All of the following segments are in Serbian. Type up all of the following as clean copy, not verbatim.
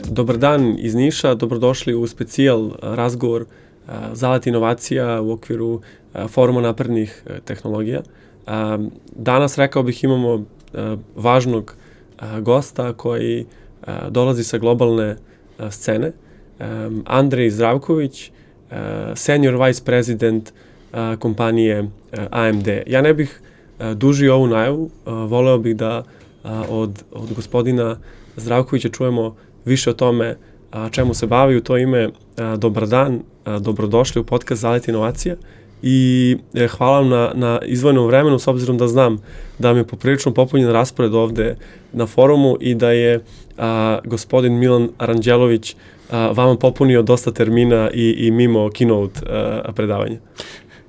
Dobar dan iz Niša, dobrodošli u specijal razgovor Zalet inovacija u okviru Foruma naprednih tehnologija. Danas, rekao bih, imamo važnog gosta koji dolazi sa globalne scene. Andrej Zdravković, senior vice president kompanije AMD. Ja ne bih dužio ovu najavu, voleo bih da od gospodina Zdravkovića čujemo više o tome čemu se bavi. U to ime, dobar dan, dobrodošli u podcast Zalet inovacija i hvala vam na izdvojenom vremenu, s obzirom da znam da vam je poprilično popunjen raspored ovde na forumu i da je gospodin Milan Aranđelović vama popunio dosta termina i mimo keynote predavanja.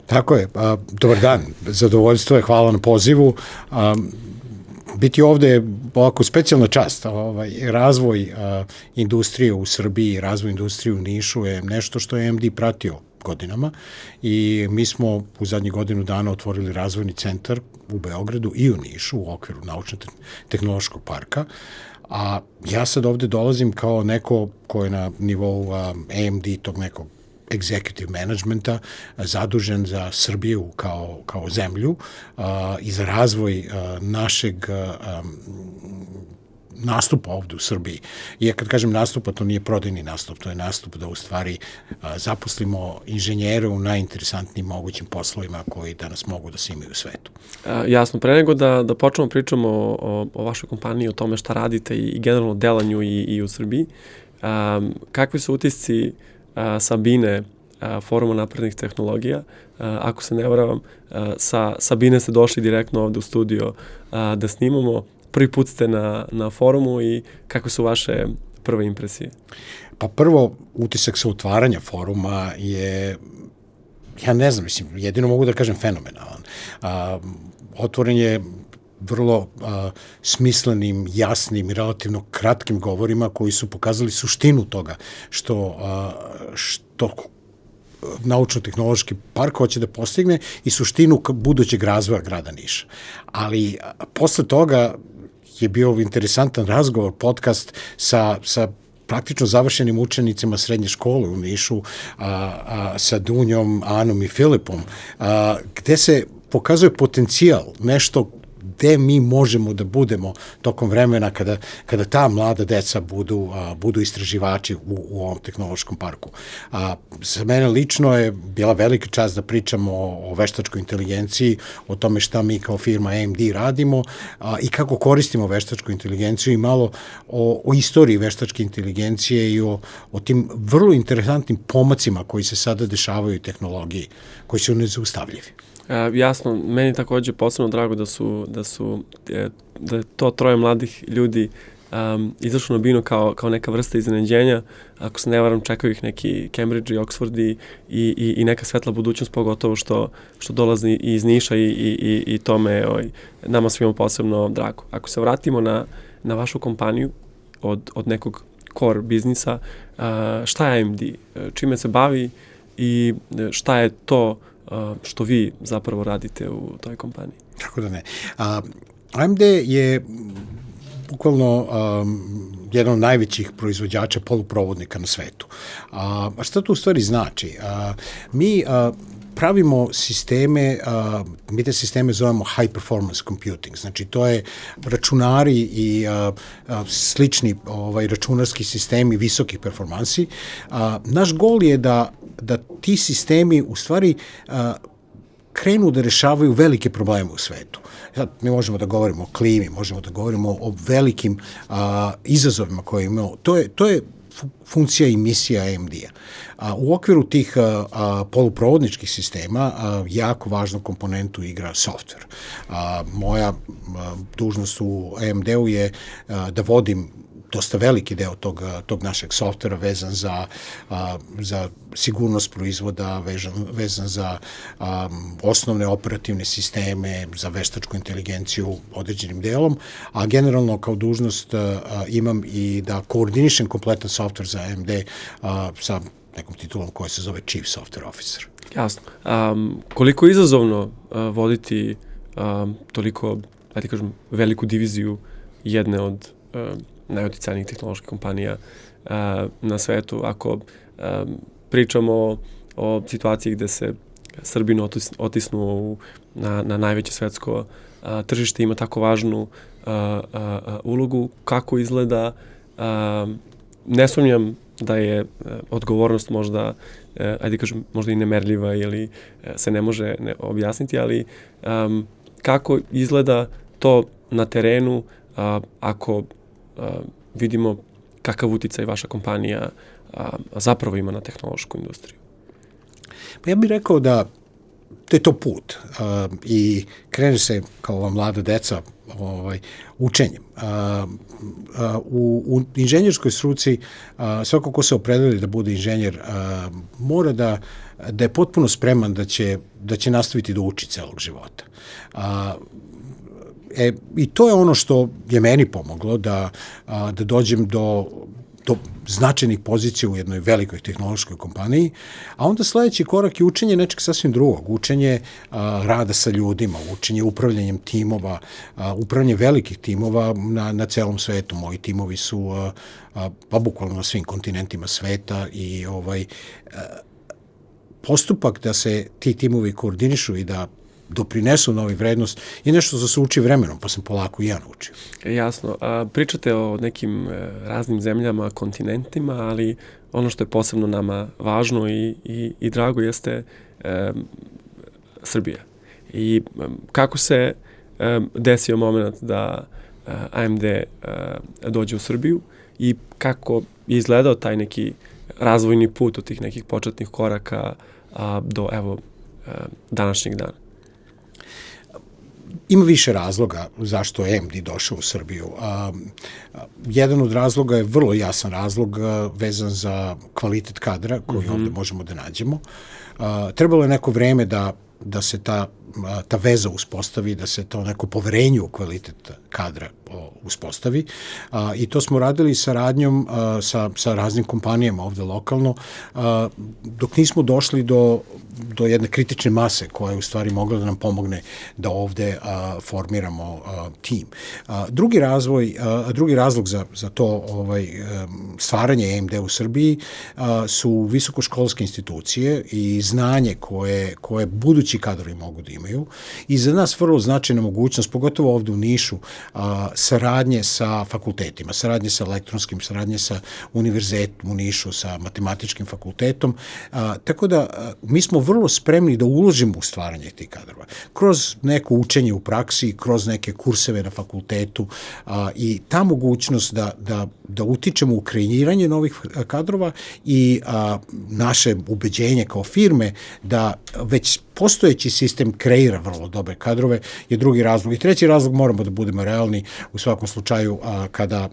Tako je. Dobar dan. Zadovoljstvo je. Hvala na pozivu. Biti ovde je ovako specijalna čast. Razvoj industrije u Srbiji, razvoj industrije u Nišu je nešto što je AMD pratio godinama i mi smo u zadnjih godinu dana otvorili razvojni centar u Beogradu i u Nišu u okviru Naučno-tehnološkog parka. A ja sad ovde dolazim kao neko ko je na nivou AMD, tog nekog executive managementa, zadužen za Srbiju kao zemlju i za razvoj našeg nastupa ovde u Srbiji. I kad kažem nastupa, to nije prodajni nastup, to je nastup da u stvari zaposlimo inženjere u najinteresantnijim mogućim poslovima koji danas mogu da se imaju u svetu. Jasno, pre nego da počnemo pričamo o vašoj kompaniji, o tome šta radite i generalno delanju i u Srbiji, kakvi su utisci Sabine, Foruma naprednih tehnologija? Ako se ne varam, sa Sabine ste došli direktno ovde u studio da snimamo. Prvi put ste na forumu i kakve su vaše prve impresije? Pa prvo, utisak sa otvaranja foruma je, ja ne znam, mislim, jedino mogu da kažem fenomenalan. Otvoren je vrlo smislenim, jasnim i relativno kratkim govorima koji su pokazali suštinu toga što Naučno-tehnološki park hoće da postigne i suštinu budućeg razvoja grada Niša. Ali posle toga je bio interesantan razgovor, podcast sa praktično završenim učenicima srednje škole u Nišu, sa Dunjom, Anom i Filipom, gde se pokazuje potencijal, nešto gde mi možemo da budemo tokom vremena kada ta mlada deca budu istraživači u ovom tehnološkom parku. Za mene lično je bila velika čast da pričamo o veštačkoj inteligenciji, o tome šta mi kao firma AMD radimo i kako koristimo veštačku inteligenciju i malo o istoriji veštačke inteligencije i o tim vrlo interesantnim pomacima koji se sada dešavaju u tehnologiji, koji su nezaustavljivi. Jasno, meni takođe posebno drago da je to troje mladih ljudi izašlo na binu kao neka vrsta iznenađenja. Ako se ne varam, čekaju ih neki Cambridge i Oxford i neka svetla budućnost, pogotovo što dolazi iz Niša i to me nama svima posebno drago. Ako se vratimo na vašu kompaniju od nekog core biznisa, šta je AMD? Čime se bavi i šta je to što vi zapravo radite u toj kompaniji? Kako da ne. AMD je bukvalno jedan od najvećih proizvođača poluprovodnika na svetu. A šta to u stvari znači? Mi pravimo sisteme, mi te sisteme zovemo high performance computing, znači to je računari i slični računarski sistemi visokih performansi. Naš gol je da ti sistemi u stvari krenu da rešavaju velike probleme u svetu. Sad, mi možemo da govorimo o klimi, možemo da govorimo o velikim izazovima koje imamo. To je funkcija i misija AMD-a. U okviru tih poluprovodničkih sistema jako važnu komponentu igra software. Moja dužnost u AMD-u je da vodim dosta veliki deo tog našeg softvera vezan za sigurnost proizvoda, vezan za osnovne operativne sisteme, za veštačku inteligenciju određenim delom, a generalno kao dužnost imam i da koordinišem kompletan softver za AMD sa nekom titulom koja se zove Chief Software Officer. Jasno. Koliko je izazovno voditi toliko ajde kažem, veliku diviziju jedne od najuticajnijih tehnoloških kompanija na svetu. Ako pričamo o situaciji gde se Srbinu otisnuo na najveće svetsko tržište, ima tako važnu ulogu, kako izgleda, ne sumnjam da je odgovornost možda, ajde kažem, možda i nemerljiva ili se ne može objasniti, ali kako izgleda to na terenu ako vidimo kakav uticaj vaša kompanija zapravo ima na tehnološku industriju? Pa ja bih rekao da je to put i krene se kao ova mlada deca učenjem. U inženjerskoj struci svako ko se opredeli da bude inženjer mora da je potpuno spreman da će nastaviti da uči celog života. I to je ono što je meni pomoglo da dođem do značajnih pozicija u jednoj velikoj tehnološkoj kompaniji, a onda sledeći korak je učenje nečeg sasvim drugog, učenje rada sa ljudima, učenje upravljanjem timova, upravljanje velikih timova na celom svetu. Moji timovi su pa bukvalno na svim kontinentima sveta i postupak da se ti timovi koordinišu i da doprinesu novi vrednost i nešto što se uči vremenom, pa sam polako i ja naučio. Jasno. Pričate o nekim raznim zemljama, kontinentima, ali ono što je posebno nama važno i drago jeste Srbija. I kako se desio moment da AMD dođe u Srbiju i kako je izgledao taj neki razvojni put od tih nekih početnih koraka do današnjeg dana? Ima više razloga zašto je AMD došao u Srbiju. Jedan od razloga je vrlo jasan razlog vezan za kvalitet kadra koji ovde možemo da nađemo. Trebalo je neko vreme da se ta veza uspostavi, da se to neko poverenje u kvalitet kadra uspostavi. I to smo radili saradnjom sa raznim kompanijama ovde lokalno, dok nismo došli do jedne kritične mase koja je u stvari mogla da nam pomogne da ovde formiramo tim. Drugi razlog za to stvaranje AMD u Srbiji su visokoškolske institucije i znanje koje budući kadrovi mogu da imaju. I za nas vrlo značajna mogućnost, pogotovo ovde u Nišu, saradnje sa fakultetima, saradnje sa elektronskim, saradnje sa univerzitetom u Nišu, sa matematičkim fakultetom. Tako da mi smo vrlo spremni da uložimo u stvaranje tih kadrova. Kroz neko učenje u praksi, kroz neke kurseve na fakultetu i ta mogućnost da utičemo u kreiranje novih kadrova i naše ubeđenje kao firme da već postojeći sistem kreira vrlo dobre kadrove je drugi razlog. I treći razlog, moramo da budemo realni u svakom slučaju kada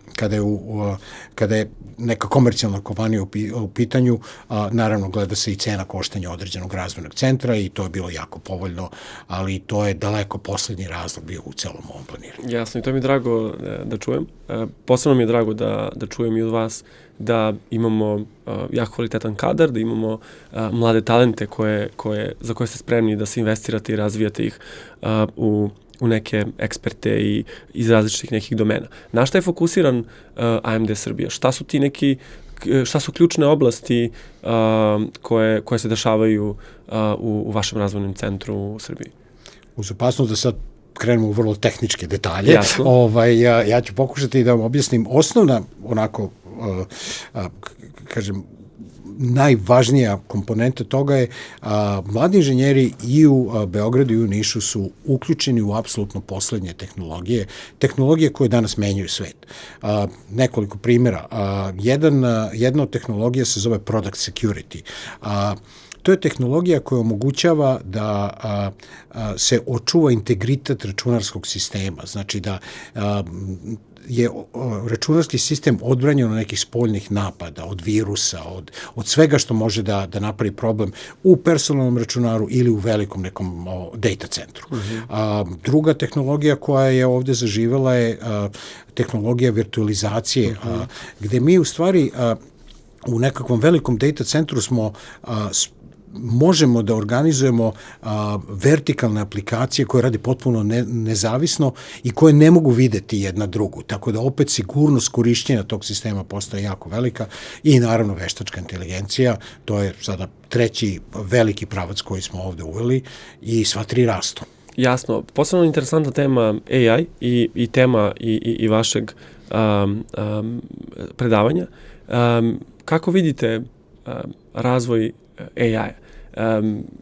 je neka komercijalna kompanija u pitanju, naravno gleda se i cena koštanja određenog razvojnog centra i to je bilo jako povoljno, ali to je daleko poslednji razlog bio u celom ovom planiranju. Jasno, i to mi je drago da čujem. Posebno mi je drago da čujem i od vas da imamo jako kvalitetan kadar, da imamo mlade talente za koje ste spremni da se investirate i razvijate ih u neke eksperte i iz različitih nekih domena. Na šta je fokusiran AMD Srbija? Šta su ključne oblasti koje se dešavaju u vašem razvojnom centru u Srbiji? Uz opasnost da sad krenemo u vrlo tehničke detalje. Ja ću pokušati da vam objasnim osnovna, onako, kažem, najvažnija komponenta toga je mladi inženjeri i u Beogradu i u Nišu su uključeni u apsolutno poslednje tehnologije koje danas menjaju svet. Nekoliko primjera. Jedna od tehnologija se zove Product Security. To je tehnologija koja omogućava da se očuva integritet računarskog sistema. Znači da je računarski sistem odbranjen od nekih spoljnih napada, od virusa, od svega što može da napravi problem u personalnom računaru ili u velikom nekom data centru. Druga tehnologija koja je ovde zaživela je tehnologija virtualizacije, gde mi u stvari u nekakvom velikom data centru smo možemo da organizujemo vertikalne aplikacije koje radi potpuno nezavisno i koje ne mogu videti jedna drugu. Tako da opet sigurnost korišćenja tog sistema postaje jako velika i naravno veštačka inteligencija, to je sada treći veliki pravac koji smo ovde uveli i sva tri rastu. Jasno. Posebno interesantna tema AI i tema i vašeg predavanja. Kako vidite razvoj AI-a?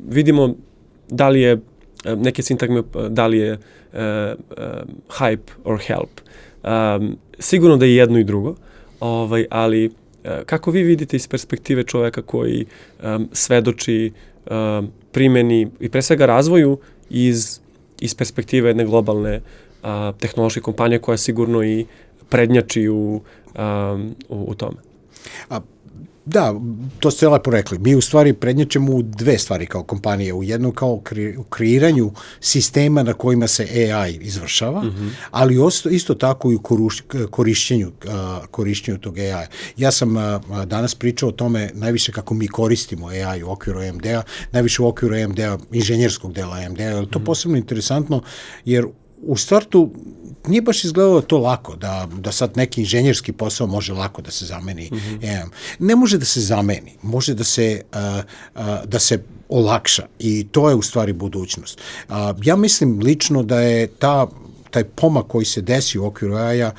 Vidimo da li je neke sintagme, da li je hype or help. Sigurno da je jedno i drugo, ali kako vi vidite iz perspektive čoveka koji svedoči primjeni i pre svega razvoju iz perspektive jedne globalne tehnološke kompanije koja sigurno i prednjači u tome? Da, to ste lepo rekli. Mi u stvari prednjačemo u dve stvari kao kompanije. U jednom kao u kreiranju sistema na kojima se AI izvršava, ali isto tako i u korišćenju tog AI. Ja sam danas pričao o tome najviše kako mi koristimo AI u okviru AMD-a, najviše u okviru AMD-a, inženjerskog dela AMD-a. Je to posebno interesantno jer u startu nije baš izgledalo to lako, da sad neki inženjerski posao može lako da se zameni. Ne može da se zameni, može da se olakša i to je u stvari budućnost. Ja mislim lično da je taj pomak koji se desi u okviru AI-a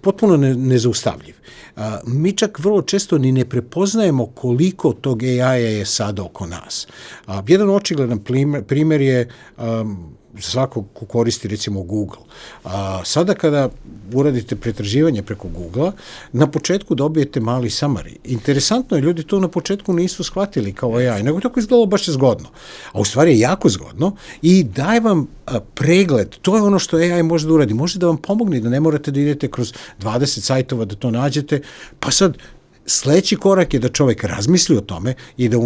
potpuno nezaustavljiv. Mi čak vrlo često ni ne prepoznajemo koliko tog AI-a je sada oko nas. Jedan očigledan primer je svakog ko koristi recimo Google. Sada kada uradite pretraživanje preko Google-a, na početku dobijete mali summary. Interesantno je, ljudi to na početku nisu shvatili kao AI, nego tako izgledalo baš je zgodno. A u stvari je jako zgodno i daje vam pregled. To je ono što AI može da uradi. Može da vam pomogne da ne morate da idete kroz 20 sajtova da to nađete, pa sad sledeći korak je da čovek razmisli o tome i da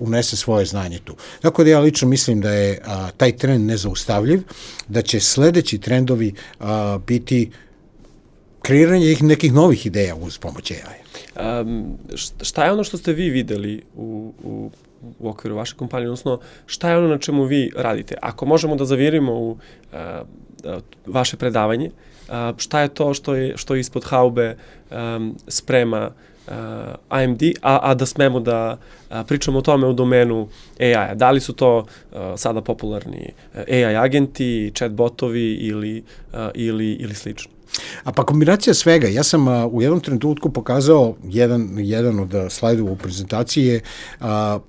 unese svoje znanje tu. Tako da ja lično mislim da je taj trend nezaustavljiv, da će sledeći trendovi biti kreiranje nekih novih ideja uz pomoć AI-a. Šta je ono što ste vi videli u okviru vaše kompanije, odnosno šta je ono na čemu vi radite? Ako možemo da zavirimo u vaše predavanje, šta je to što je ispod haube sprema AMD, a da smemo da pričamo o tome u domenu AI-a. Da li su to sada popularni AI agenti, chatbotovi ili slično? Pa kombinacija svega. Ja sam u jednom trenutku pokazao, jedan od slajdova u prezentaciji je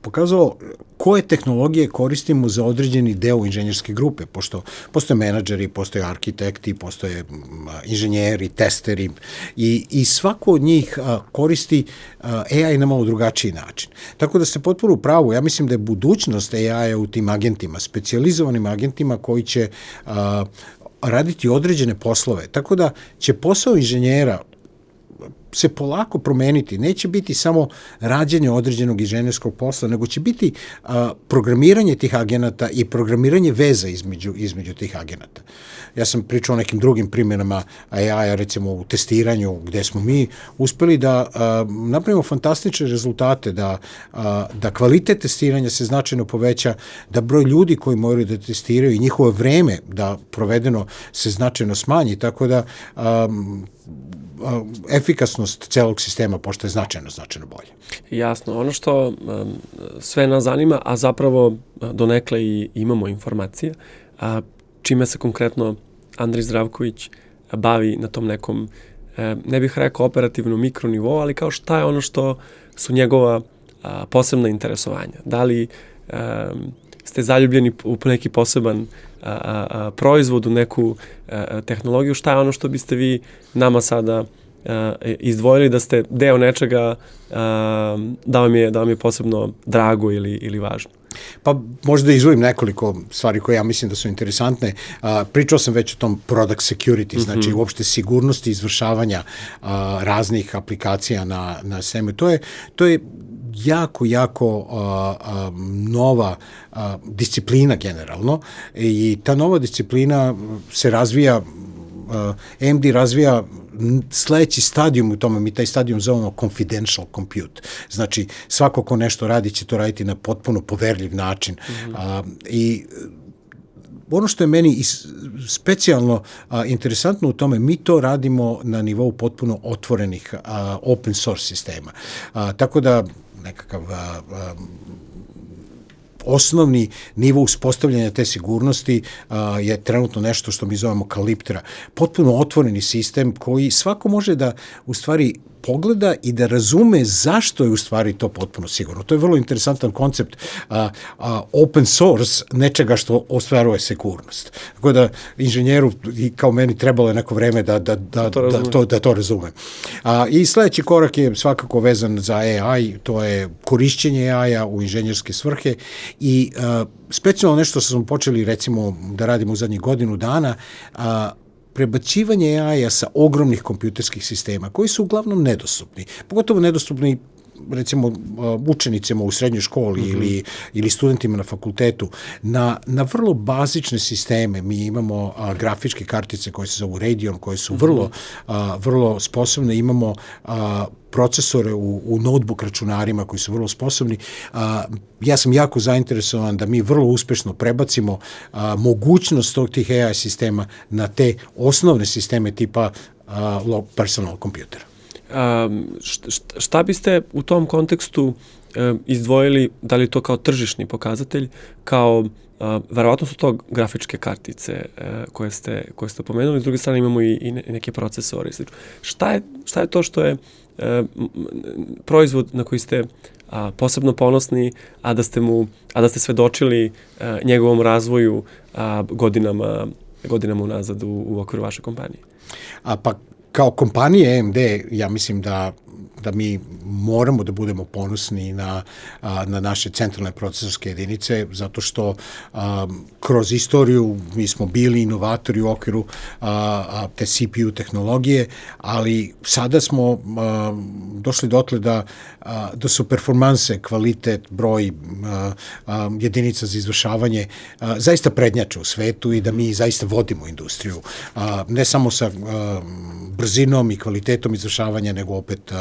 pokazao koje tehnologije koristimo za određeni deo inženjerske grupe, pošto postoje menadžeri, postoje arhitekti, postoje inženjeri, testeri i svako od njih koristi AI na malo drugačiji način. Tako da ste potpuno u pravu. Ja mislim da je budućnost AI u tim agentima, specijalizovanim agentima koji će raditi određene poslove. Tako da će posao inženjera se polako promeniti. Neće biti samo rađenje određenog inženjerskog posla, nego će biti programiranje tih agenata i programiranje veza između tih agenata. Ja sam pričao o nekim drugim primjenama AI-a, recimo u testiranju, gde smo mi uspeli da napravimo fantastične rezultate, da kvalitet testiranja se značajno poveća, da broj ljudi koji moraju da testiraju i njihovo vreme da provedeno se značajno smanji, tako da efikasnost celog sistema pošto je značajno bolje. Jasno. Ono što sve nas zanima, a zapravo donekle i imamo informacije, čime se konkretno Andrej Zdravković bavi na tom nekom, ne bih rekao operativnom mikronivou, ali kao šta je ono što su njegova posebna interesovanja. Da li ste zaljubljeni u neki poseban proizvod, u neku tehnologiju, šta je ono što biste vi nama sada izdvojili da ste deo nečega da vam je posebno drago ili važno? Pa možda izdvojim nekoliko stvari koje ja mislim da su interesantne. Pričao sam već o tom product security, znači uopšte sigurnosti izvršavanja raznih aplikacija na sistemu. To je jako nova disciplina generalno i ta nova disciplina se razvija AMD razvija sledeći stadijum u tome, mi taj stadijum zovemo confidential compute. Znači, svako ko nešto radi će to raditi na potpuno poverljiv način. I ono što je meni specijalno interesantno u tome, mi to radimo na nivou potpuno otvorenih open source sistema. Tako da nekakav osnovni nivo uspostavljanja te sigurnosti je trenutno nešto što mi zovemo Kaliptra. Potpuno otvoreni sistem koji svako može da u stvari pogleda i da razume zašto je u stvari to potpuno sigurno. To je vrlo interesantan koncept open source nečega što ostvaruje sigurnost. Tako da inženjeru i kao meni trebalo je neko vreme da to razume. I sledeći korak je svakako vezan za AI, to je korišćenje AI-a u inženjerske svrhe i specijalno nešto što smo počeli recimo da radimo u zadnjih godinu dana, prebacivanje AI-a sa ogromnih kompjuterskih sistema, koji su uglavnom nedostupni. Pogotovo nedostupni recimo učenicima u srednjoj školi ili studentima na fakultetu, na vrlo bazične sisteme. Mi imamo grafičke kartice koje se zovu Radeon, koje su vrlo sposobne. Imamo procesore u notebook računarima koji su vrlo sposobni. Ja sam jako zainteresovan da mi vrlo uspešno prebacimo mogućnost tih AI sistema na te osnovne sisteme tipa personal kompjutera. Šta biste u tom kontekstu izdvojili, da li to kao tržišni pokazatelj, kao verovatno su to grafičke kartice koje ste pomenuli, s druge strane imamo i neke procesore. Šta je to što je proizvod na koji ste posebno ponosni, a da ste svedočili njegovom razvoju godinama unazad u okviru vaše kompanije? Pa kao kompanije AMD, ja mislim da mi moramo da budemo ponosni na naše centralne procesorske jedinice, zato što kroz istoriju mi smo bili inovatori u okviru te CPU tehnologije, ali sada smo došli dotle da su performanse, kvalitet, broj jedinica za izvršavanje zaista prednjače u svetu i da mi zaista vodimo industriju. Ne samo sa brzinom i kvalitetom izvršavanja, nego opet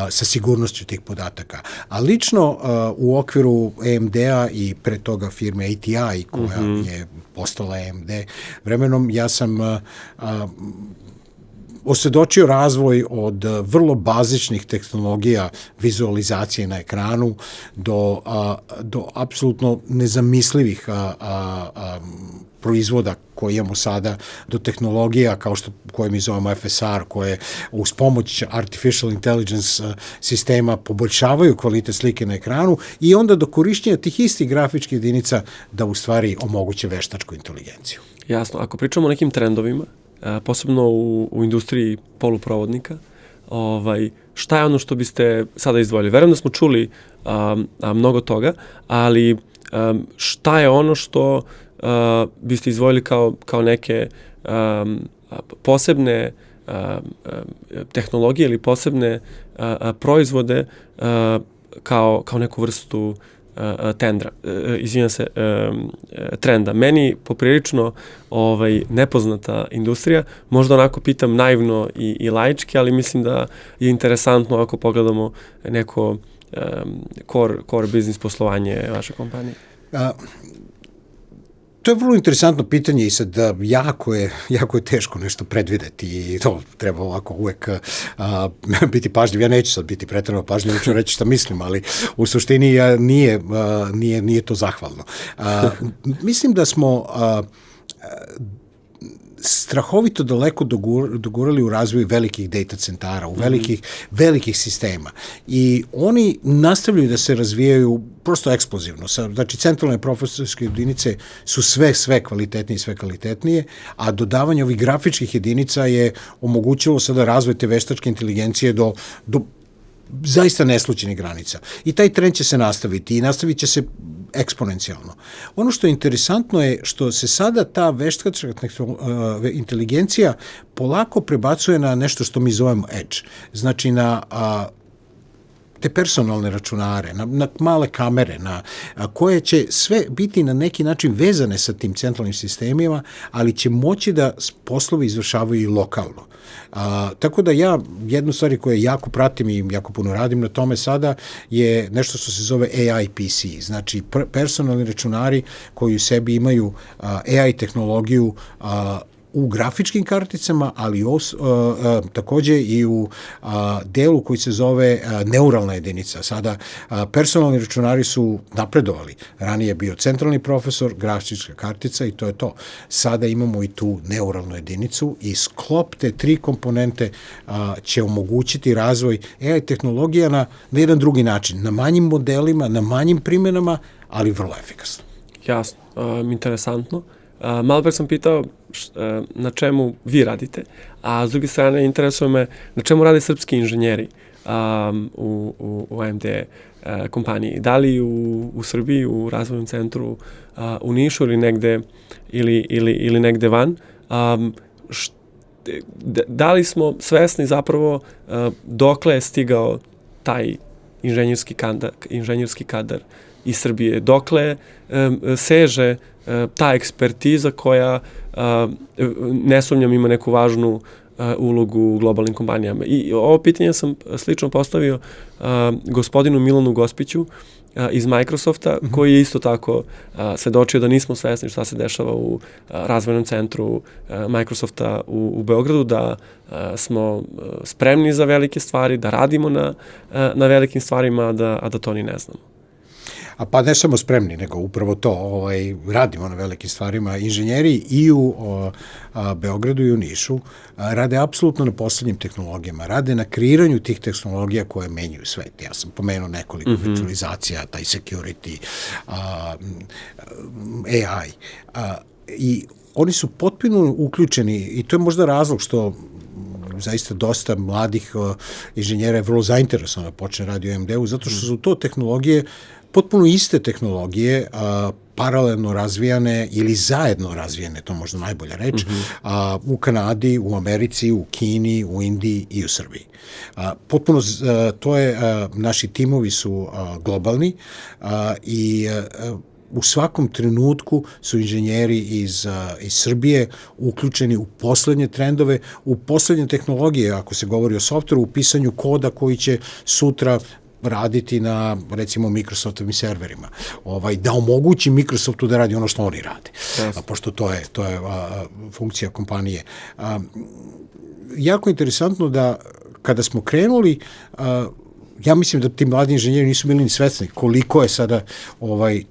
sa sigurnošću tih podataka. A lično u okviru AMD-a i pre toga firme ATI, koja je postala AMD, vremenom ja sam osvedočio razvoj od vrlo bazičnih tehnologija vizualizacije na ekranu do apsolutno nezamislivih proizvoda koje imamo sada, do tehnologija kao što koje mi zovemo FSR, koje uz pomoć artificial intelligence sistema poboljšavaju kvalitet slike na ekranu i onda do korišćenja tih istih grafičkih jedinica da u stvari omoguće veštačku inteligenciju. Jasno, ako pričamo o nekim trendovima, posebno u industriji poluprovodnika, šta je ono što biste sada izdvojili? Verujem da smo čuli mnogo toga, ali šta je ono što biste izdvojili kao neke posebne tehnologije ili posebne proizvode kao neku vrstu trenda. Meni poprilično nepoznata industrija, možda onako pitam naivno i laički, ali mislim da je interesantno ako pogledamo neko core business poslovanje vaše kompanije. To je vrlo interesantno pitanje i sad jako je teško nešto predvideti i to treba ovako uvek biti pažljiv. Ja neću sad biti preterano pažljiv, ću reći šta mislim, ali u suštini nije to zahvalno. Mislim da smo strahovito daleko dogurali u razvoju velikih data centara, u velikih sistema. I oni nastavljaju da se razvijaju prosto eksplozivno. Znači, centralne procesorske jedinice su sve kvalitetnije, a dodavanje ovih grafičkih jedinica je omogućilo sada razvoj te veštačke inteligencije do zaista neslućenih granica. I taj trend će se nastaviti i nastavit će se eksponencijalno. Ono što je interesantno je što se sada ta veštačka inteligencija polako prebacuje na nešto što mi zovemo edge. Znači na te personalne računare, na male kamere, koje će sve biti na neki način vezane sa tim centralnim sistemima, ali će moći da poslovi izvršavaju i lokalno. Tako da ja, jednu stvari koju jako pratim i jako puno radim na tome sada je nešto što se zove AI PC, znači personalni računari koji u sebi imaju AI tehnologiju u grafičkim karticama, ali takođe i u delu koji se zove neuralna jedinica. Sada personalni računari su napredovali. Ranije je bio centralni procesor, grafička kartica i to je to. Sada imamo i tu neuralnu jedinicu i sklop te 3 komponente će omogućiti razvoj AI tehnologija na jedan drugi način, na manjim modelima, na manjim primjenama, ali vrlo efikasno. Jasno, interesantno. Malo pre sam pitao na čemu vi radite, s druge strane interesuje me na čemu rade srpski inženjeri u AMD kompaniji. Da li u Srbiji, u razvojnom centru u Nišu ili negde van. Da li smo svesni zapravo dokle je stigao taj inženjerski kadar iz Srbije, dokle seže ta ekspertiza koja ne sumnjam ima neku važnu ulogu u globalnim kompanijama. I ovo pitanje sam slično postavio gospodinu Milanu Gospiću iz Microsofta, koji je isto tako svedočio da nismo svesni šta se dešava u razvojnom centru Microsofta u Beogradu, da smo spremni za velike stvari, da radimo na velikim stvarima, a da to ni ne znamo. Pa ne samo spremni, nego upravo to, radimo na velikim stvarima. Inženjeri i u Beogradu i u Nišu rade apsolutno na poslednjim tehnologijama, rade na kreiranju tih tehnologija koje menjaju svet. Ja sam pomenuo nekoliko virtualizacija, taj security, AI. I oni su potpuno uključeni i to je možda razlog što zaista dosta mladih inženjera je vrlo zainteresovano da počne radi u AMD-u, zato što su to tehnologije, potpuno iste tehnologije, paralelno razvijane ili zajedno razvijene, to možda najbolja reč, u Kanadi, u Americi, u Kini, u Indiji i u Srbiji. Potpuno, to je, naši timovi su globalni i u svakom trenutku su inženjeri iz Srbije uključeni u poslednje trendove, u poslednje tehnologije, ako se govori o softveru, u pisanju koda koji će sutra raditi na, recimo, Microsoftovim serverima. Da omogući Microsoftu da radi ono što oni rade. Pošto to je funkcija kompanije. Jako interesantno da kada smo krenuli, ja mislim da ti mladi inženjeri nisu bili ni svesni koliko je sada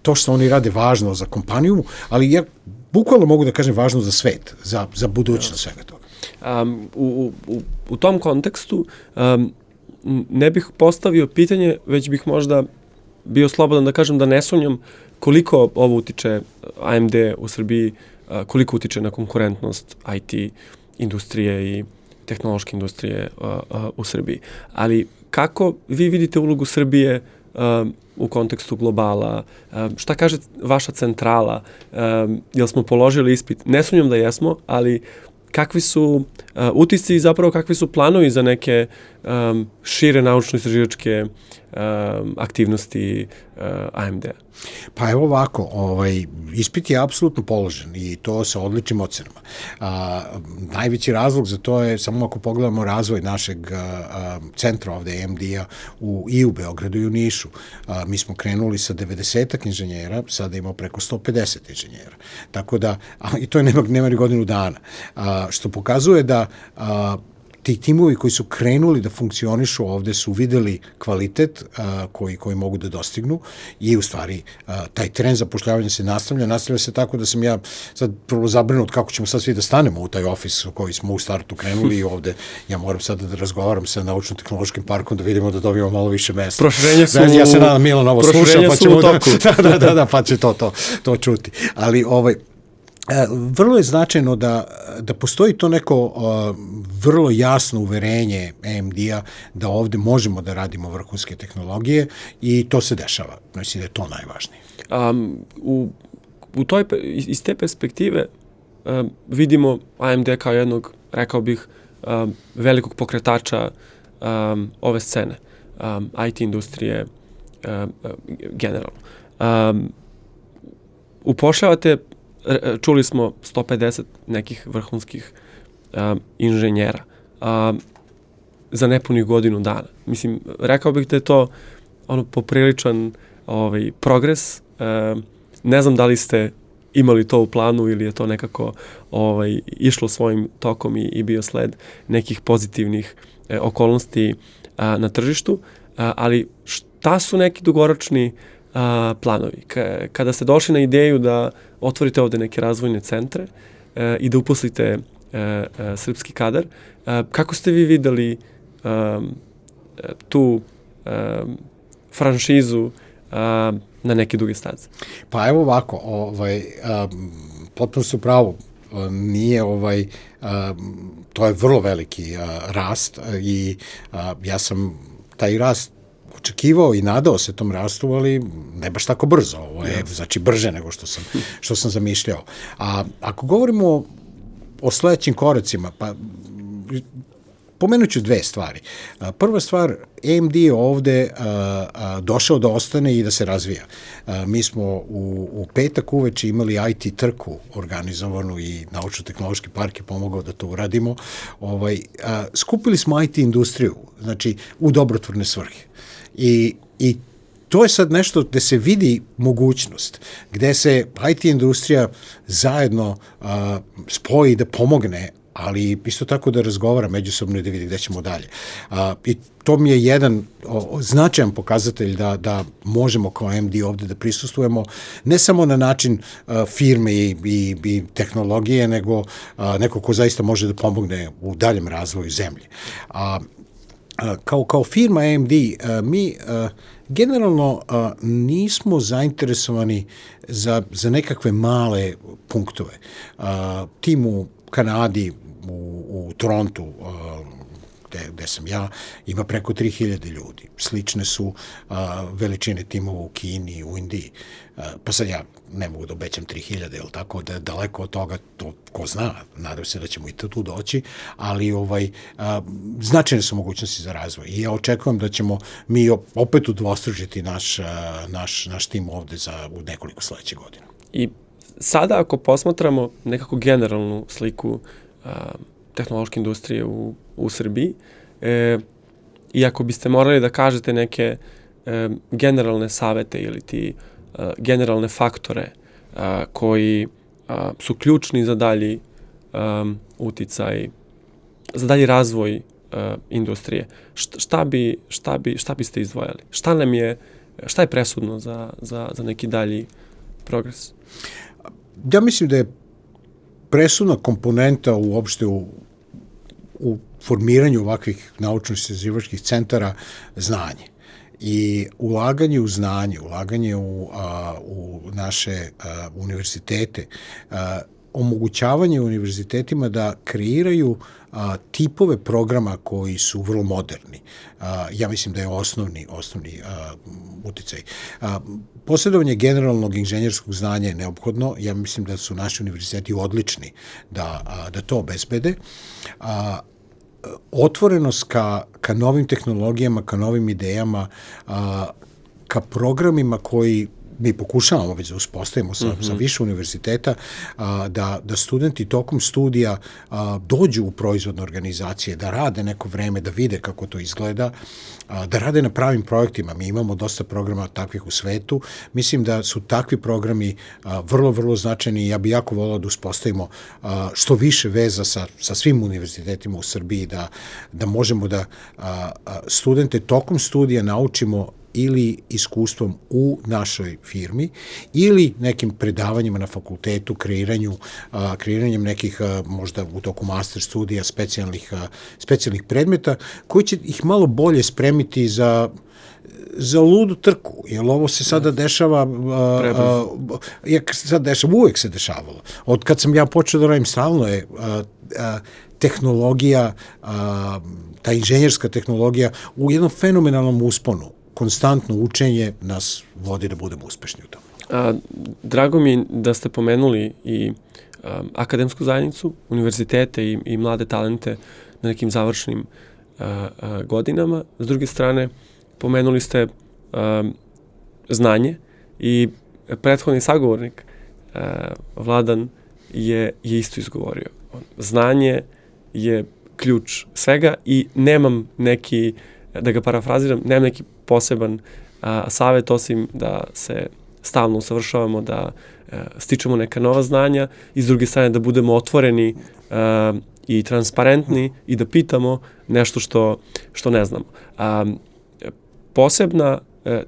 to što oni rade važno za kompaniju, ali ja bukvalno mogu da kažem važno za svet, za budućnost svega toga. U tom kontekstu ne bih postavio pitanje, već bih možda bio slobodan da kažem da ne sumnjam koliko ovo utiče AMD u Srbiji, koliko utiče na konkurentnost IT industrije i tehnološke industrije u Srbiji. Ali kako vi vidite ulogu Srbije u kontekstu globala? Šta kaže vaša centrala? Jel smo položili ispit? Ne sumnjam da jesmo, ali kakvi su utisci i zapravo kakvi su planovi za neke šire naučno-istraživačke aktivnosti AMD-a? Pa evo ovako, ispit je apsolutno položen i to sa odličnim ocenama. Najveći razlog za to je, samo ako pogledamo razvoj našeg centra ovde AMD-a i u Beogradu i u Nišu. Mi smo krenuli sa 90 inženjera, sada imamo preko 150 inženjera. Tako da, i to je nema ni godinu dana. Što pokazuje da ti timovi koji su krenuli da funkcionišu ovde su videli kvalitet koji mogu da dostignu i u stvari taj trend zapošljavanja se nastavlja se tako da sam ja sad prvo zabrinut kako ćemo sad svi da stanemo u taj ofis u koji smo u startu krenuli i ovde ja moram sada da razgovaram sa naučno-tehnološkim parkom da vidimo da dobijemo malo više mesta. Proširenje su ja se nadam Milan ovo sluša pa ćemo da pa će to čuti. Ali vrlo je značajno da postoji to neko vrlo jasno uverenje AMD-a da ovde možemo da radimo vrhunske tehnologije i to se dešava. Mislim da je to najvažnije. Iz te perspektive vidimo AMD kao jednog, rekao bih, velikog pokretača ove scene. IT industrije generalno. Upošljavate, čuli smo 150 nekih vrhunskih inženjera za nepunih godinu dana. Mislim, rekao bih da je to popriličan progres. Ne znam da li ste imali to u planu ili je to nekako išlo svojim tokom i bio sled nekih pozitivnih okolnosti na tržištu, ali šta su neki dugoročni planovi? Kada ste došli na ideju da otvorite ovde neke razvojne centre i da uposlite srpski kadar, kako ste vi videli tu franšizu na neke duge staze? Pa evo ovako, potpuno su pravo, nije to je vrlo veliki rast i ja sam taj rast očekivao i nadao se tom rastu, ali ne baš tako brzo. Ovo je znači brže nego što sam zamišljao. A ako govorimo o sledećim koracima, pa pomenut ću dve stvari. Prva stvar, AMD je ovde došao da ostane i da se razvija. Mi smo u petak uveče imali IT trku organizovanu i Naučno-tehnološki park je pomogao da to uradimo. Skupili smo IT industriju, znači u dobrotvorne svrhe. I to je sad nešto gde se vidi mogućnost, gde se IT industrija zajedno spoji da pomogne, ali isto tako da razgovara međusobno i da vidi gde ćemo dalje. I to mi je jedan značajan pokazatelj da možemo kao AMD ovde da prisustujemo, ne samo na način firme i tehnologije, nego neko ko zaista može da pomogne u daljem razvoju zemlje. Kao firma AMD, mi generalno nismo zainteresovani za nekakve male punktove. Tim u Kanadi, u Torontu, gde sam ja, ima preko 3000 ljudi. Slične su veličine timova u Kini, u Indiji. Pa sad ja ne mogu da obećam 3000, jel tako, da daleko od toga, to ko zna, nadam se da ćemo i tu doći, ali značajne su mogućnosti za razvoj. I ja očekujem da ćemo mi opet udvostručiti naš tim ovde u nekoliko sledećih godina. I sada ako posmatramo nekako generalnu sliku tehnološke industrije u Srbiji, i ako biste morali da kažete neke generalne savete ili ti generalne faktore koji su ključni za dalji uticaj, za dalji razvoj industrije, šta biste izdvojali? Šta je presudno za neki dalji progres? Ja mislim da je presudna komponenta uopšte u formiranju ovakvih naučno-istraživačkih centara znanje. I ulaganje u znanje, ulaganje u naše univerzitete, omogućavanje univerzitetima da kreiraju tipove programa koji su vrlo moderni. Ja mislim da je osnovni uticaj. Posjedovanje generalnog inženjerskog znanja je neophodno. Ja mislim da su naši univerziteti odlični da to obezbede. Otvorenost ka novim tehnologijama, ka novim idejama, ka programima koji mi pokušavamo već da uspostavimo sa više univerziteta, da studenti tokom studija dođu u proizvodne organizacije, da rade neko vreme, da vide kako to izgleda, da rade na pravim projektima. Mi imamo dosta programa takvih u svetu. Mislim da su takvi programi vrlo, vrlo značajni i ja bi jako volao da uspostavimo što više veza sa svim univerzitetima u Srbiji, da možemo da studente tokom studija naučimo ili iskustvom u našoj firmi ili nekim predavanjima na fakultetu, kreiranjem nekih možda u toku master studija specijalnih predmeta koji će ih malo bolje spremiti za ludu trku, jer ovo se sada dešava, uvek se dešavalo. Od kad sam ja počeo da radim, stalno je tehnologija, ta inženjerska tehnologija u jednom fenomenalnom usponu. Konstantno učenje nas vodi da budemo uspešni u tome. Drago mi je da ste pomenuli i akademsku zajednicu, univerzitete i mlade talente na nekim završnim godinama. S druge strane, pomenuli ste znanje i prethodni sagovornik Vladan je isto izgovorio. Znanje je ključ svega i nemam neki, da ga parafraziram, nemam neki poseban savjet osim da se stalno usavršavamo, da stičemo neka nova znanja i s druge strane da budemo otvoreni i transparentni i da pitamo nešto što ne znamo. Posebna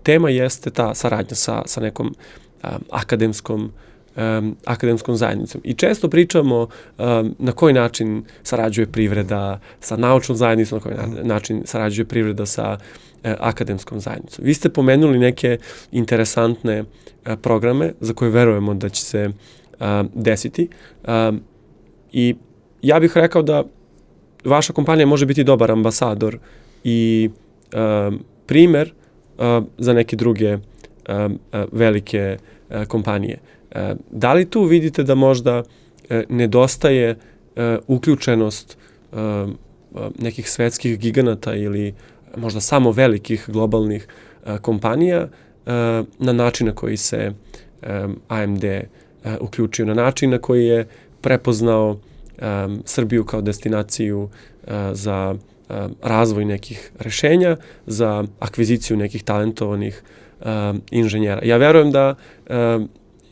tema jeste ta saradnja sa nekom akademskom zajednicom. I često pričamo na koji način sarađuje privreda sa naučnom zajednicom, na koji način sarađuje privreda sa akademskom zajednicom. Vi ste pomenuli neke interesantne programe za koje verujemo da će se desiti i ja bih rekao da vaša kompanija može biti dobar ambasador i primer za neke druge velike kompanije. Da li tu vidite da možda nedostaje uključenost nekih svetskih giganata ili možda samo velikih globalnih kompanija na način na koji se AMD uključio, na način na koji je prepoznao Srbiju kao destinaciju za razvoj nekih rešenja, za akviziciju nekih talentovanih inženjera. Ja verujem da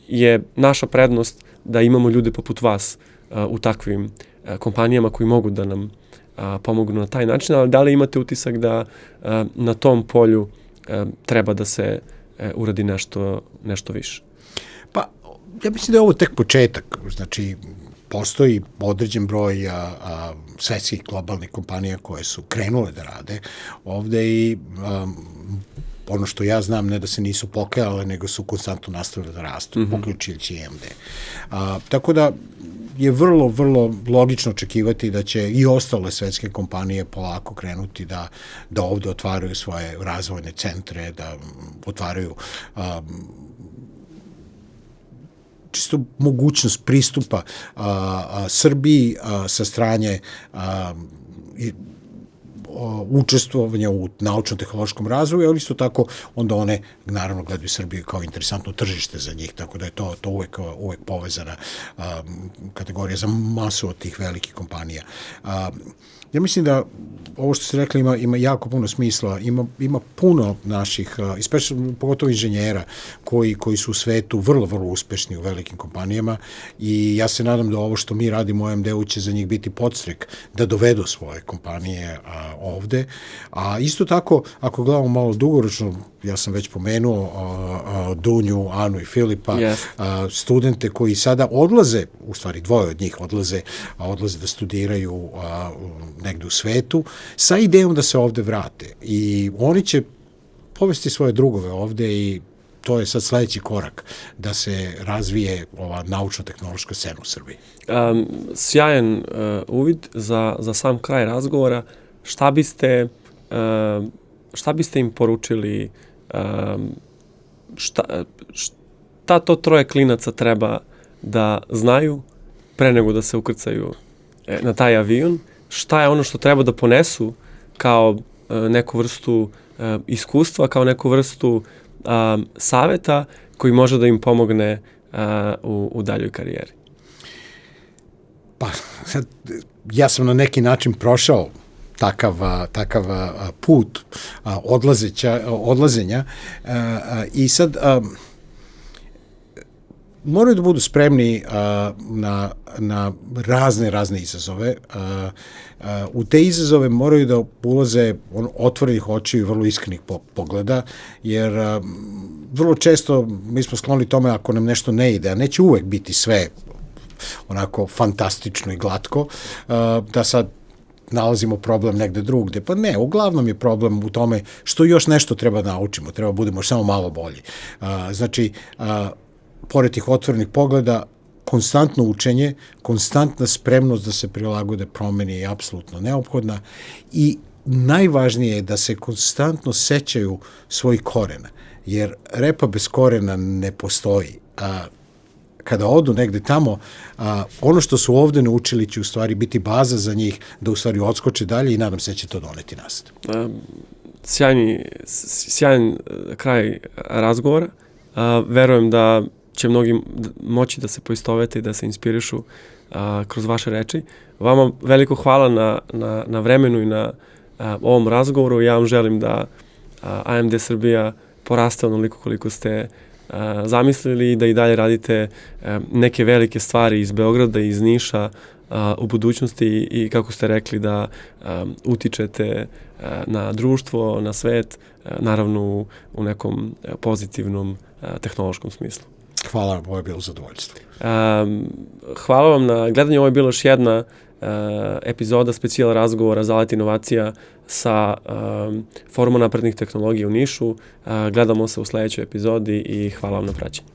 je naša prednost da imamo ljude poput vas u takvim kompanijama koji mogu da nam pomognu na taj način, ali da li imate utisak da na tom polju treba da se uradi nešto više? Pa, ja mislim da je ovo tek početak. Znači, postoji određen broj svetskih globalnih kompanija koje su krenule da rade ovde i ono što ja znam, ne da se nisu pokajale, nego su konstantno nastavili da rastu, uključujući AMD. Tako da je vrlo, vrlo logično očekivati da će i ostale svetske kompanije polako krenuti da ovde otvaraju svoje razvojne centre, da otvaraju čisto mogućnost pristupa Srbiji sa strane učestvovanja u naučno-tehnološkom razvoju, ali isto tako onda one naravno gledaju Srbiju kao interesantno tržište za njih, tako da je to uvek povezana kategorija za masu od tih velikih kompanija. Ja mislim da ovo što ste rekli ima jako puno smisla, ima puno naših, pogotovo inženjera koji su u svetu vrlo, vrlo uspešni u velikim kompanijama i ja se nadam da ovo što mi radimo u AMD-u će za njih biti podstrek da dovedu svoje kompanije ovde. A isto tako, ako gledamo malo dugoročno, ja sam već pomenuo Dunju, Anu i Filipa, studente koji sada odlaze, u stvari dvoje od njih odlaze da studiraju negde u svetu, sa idejom da se ovde vrate. I oni će povesti svoje drugove ovde i to je sad sledeći korak da se razvije ova naučno-tehnološka scena u Srbiji. Sjajan uvid za sam kraj razgovora. Šta biste im poručili, šta to troje klinaca treba da znaju pre nego da se ukrcaju na taj avion? Šta je ono što treba da ponesu kao neku vrstu iskustva, kao neku vrstu saveta koji može da im pomogne u daljoj karijeri? Pa, sad, ja sam na neki način prošao takav put odlazenja i sad moraju da budu spremni na razne izazove. U te izazove moraju da ulaze otvorenih očiju i vrlo iskrenih pogleda, jer vrlo često mi smo skloni tome ako nam nešto ne ide, a neće uvek biti sve onako fantastično i glatko, da sad nalazimo problem negde drugde. Pa ne, uglavnom je problem u tome što još nešto treba da naučimo, treba budemo samo malo bolji. Znači, pored tih otvorenih pogleda, konstantno učenje, konstantna spremnost da se prilagode promeni je apsolutno neophodna i najvažnije je da se konstantno sećaju svojih korena, jer repa bez korena ne postoji. Kada odu negde tamo, ono što su ovde naučili će u stvari biti baza za njih da u stvari odskoče dalje i nadam se da će to doneti nas. sjajan kraj razgovora. Verujem da će mnogi moći da se poistovete i da se inspirišu kroz vaše reči. Vama veliko hvala na vremenu i na ovom razgovoru. Ja vam želim da AMD Srbija poraste onoliko koliko ste zamislili i da i dalje radite neke velike stvari iz Beograda i iz Niša u budućnosti i kako ste rekli da utičete na društvo, na svet, naravno u nekom pozitivnom tehnološkom smislu. Hvala vam, ovo je bilo zadovoljstvo. Hvala vam na gledanju. Ovo je bila još jedna epizoda specijal razgovora Zalet inovacija sa Foruma naprednih tehnologija u Nišu. Gledamo se u sledećoj epizodi i hvala vam na praćenju.